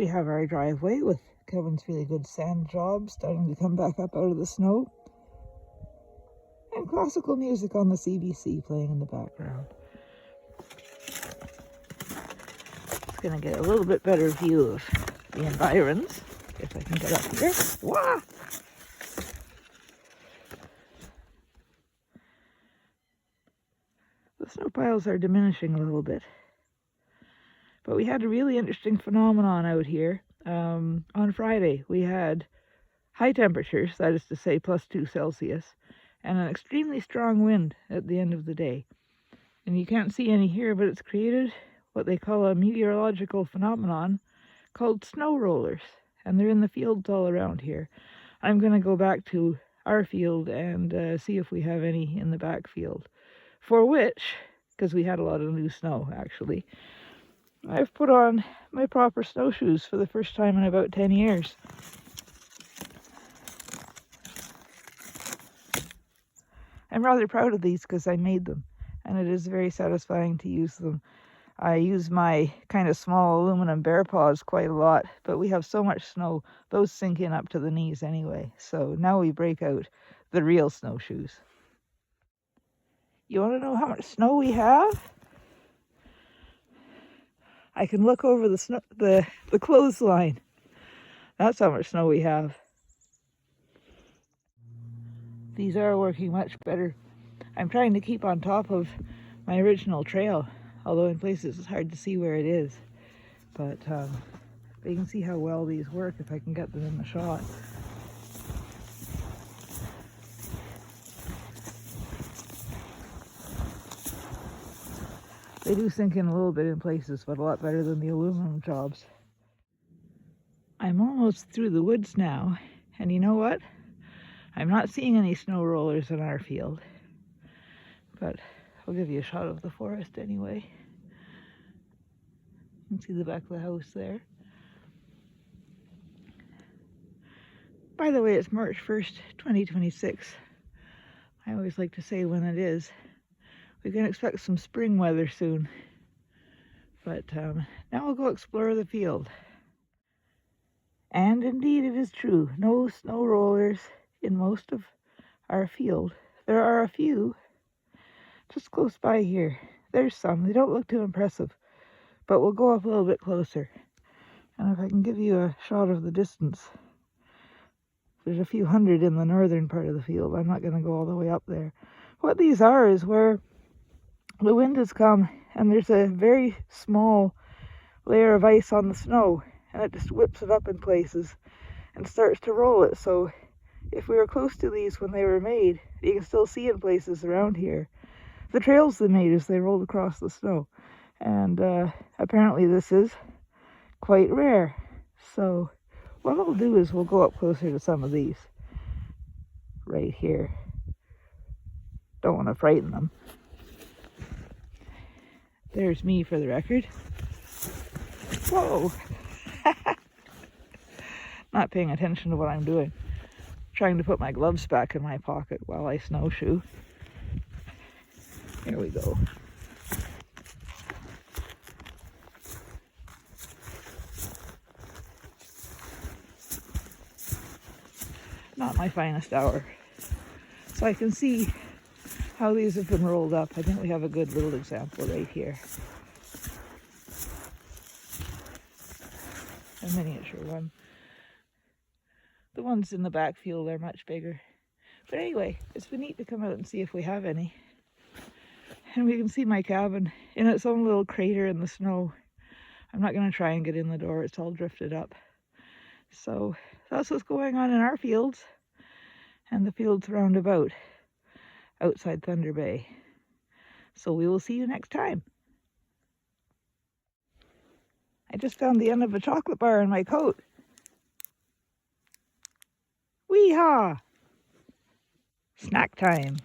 we have our driveway with Kevin's really good sand job starting to come back up out of the snow. And classical music on the CBC playing in the background. It's going to get a little bit better view of the environs if I can get up here. Wah! The snow piles are diminishing a little bit. But we had a really interesting phenomenon out here. On Friday, we had high temperatures, that is to say +2 Celsius, and an extremely strong wind at the end of the day. And you can't see any here, but it's created what they call a meteorological phenomenon called snow rollers. And they're in the fields all around here. I'm going to go back to our field and see if we have any in the back field. For which, because we had a lot of new snow actually, I've put on my proper snowshoes for the first time in about 10 years. I'm rather proud of these because I made them, and it is very satisfying to use them. I use my kind of small aluminum bear paws quite a lot, but we have so much snow, those sink in up to the knees anyway. So now we break out the real snowshoes. You want to know how much snow we have? I can look over the clothesline. That's how much snow we have. These are working much better. I'm trying to keep on top of my original trail, although in places it's hard to see where it is. But you can see how well these work if I can get them in the shot. They do sink in a little bit in places, but a lot better than the aluminum jobs. I'm almost through the woods now, and you know what? I'm not seeing any snow rollers in our field, but I'll give you a shot of the forest anyway. You can see the back of the house there. By the way, it's March 1st, 2026. I always like to say when it is. We can expect some spring weather soon. But now we'll go explore the field. And indeed it is true, no snow rollers in most of our field. There are a few just close by here. There's some. They don't look too impressive, but we'll go up a little bit closer. And if I can give you a shot of the distance, there's a few hundred in the northern part of the field. I'm not going to go all the way up there. What these are is where the wind has come and there's a very small layer of ice on the snow, and it just whips it up in places and starts to roll it. So if we were close to these when they were made, you can still see in places around here the trails they made as they rolled across the snow. And apparently this is quite rare. So what I'll do is we'll go up closer to some of these right here. Don't want to frighten them. There's me for the record. Whoa! Not paying attention to what I'm doing. Trying to put my gloves back in my pocket while I snowshoe. Here we go. Not my finest hour. So I can see how these have been rolled up. I think we have a good little example right here. A miniature one. The ones in the backfield are much bigger. But anyway, it's been neat to come out and see if we have any. And we can see my cabin in its own little crater in the snow. I'm not going to try and get in the door. It's all drifted up. So that's what's going on in our fields and the fields round about outside Thunder Bay. So we will see you next time. I just found the end of a chocolate bar in my coat. Wee-haw! Snack time.